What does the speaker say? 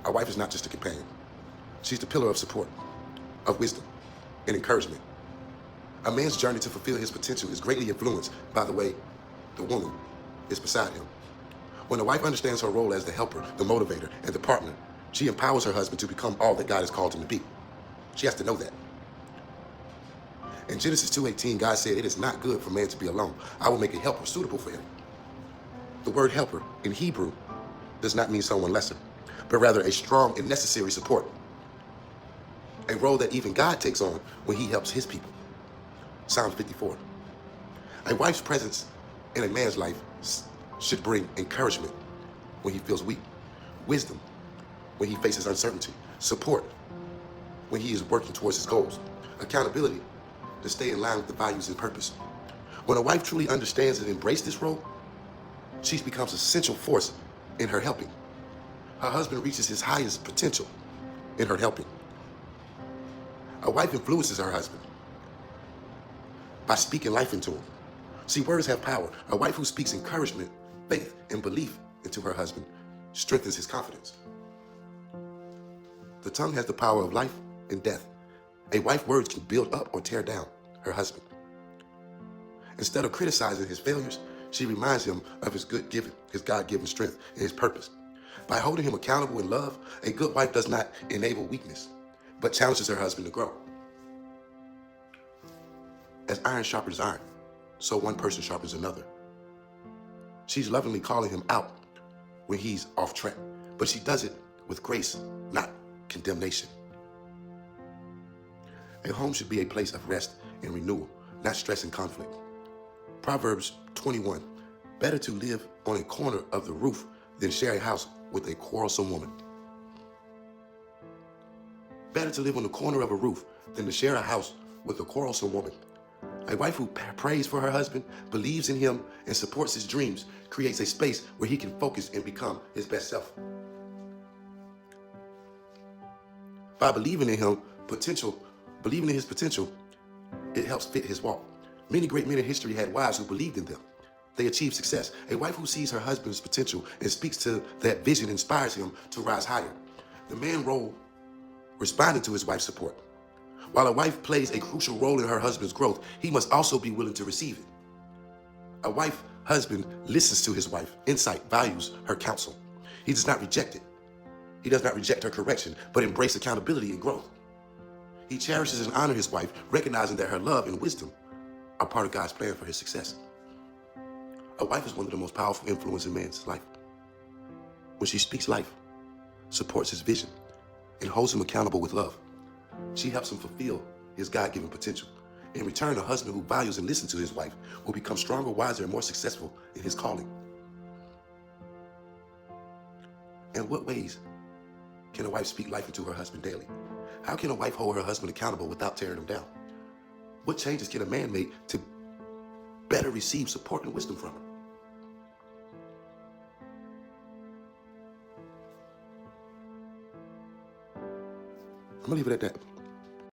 Our wife is not just a companion. She's the pillar of support, of wisdom, and encouragement. A man's journey to fulfill his potential is greatly influenced by the way the woman is beside him. When a wife understands her role as the helper, the motivator, and the partner, she empowers her husband to become all that God has called him to be. She has to know that. In Genesis 2:18, God said, "It is not good for man to be alone. I will make a helper suitable for him." The word helper in Hebrew does not mean someone lesser, but rather a strong and necessary support. A role that even God takes on when he helps his people. Psalm 54. A wife's presence in a man's life should bring encouragement when he feels weak, wisdom when he faces uncertainty, support when he is working towards his goals, accountability to stay in line with the values and purpose. When a wife truly understands and embraces this role, she becomes an essential force in her helping. Her husband reaches his highest potential in her helping. A wife influences her husband by speaking life into him. See, words have power. A wife who speaks encouragement, faith, and belief into her husband strengthens his confidence. The tongue has the power of life and death. A wife's words can build up or tear down her husband. Instead of criticizing his failures, she reminds him of his God-given strength and his purpose. By holding him accountable in love, a good wife does not enable weakness, but challenges her husband to grow. As iron sharpens iron, so one person sharpens another. She's lovingly calling him out when he's off track, but she does it with grace, not condemnation. A home should be a place of rest and renewal, not stress and conflict. Proverbs 21, better to live on a corner of the roof than share a house with a quarrelsome woman. Better to live on the corner of a roof than to share a house with a quarrelsome woman. A wife who prays for her husband, believes in him, and supports his dreams creates a space where he can focus and become his best self. By believing in his potential, it helps fit his walk. Many great men in history had wives who believed in them. They achieved success. A wife who sees her husband's potential and speaks to that vision inspires him to rise higher. The man role responding to his wife's support. While a wife plays a crucial role in her husband's growth, he must also be willing to receive it. A husband listens to his wife, insight, values her counsel. He does not reject it. He does not reject her correction, but embrace accountability and growth. He cherishes and honors his wife, recognizing that her love and wisdom are part of God's plan for his success. A wife is one of the most powerful influences in man's life. When she speaks life, supports his vision, and holds him accountable with love, she helps him fulfill his God-given potential. In return, a husband who values and listens to his wife will become stronger, wiser, and more successful in his calling. In what ways can a wife speak life into her husband daily? How can a wife hold her husband accountable without tearing him down? What changes can a man make to better receive support and wisdom from her? I'm gonna leave it at that.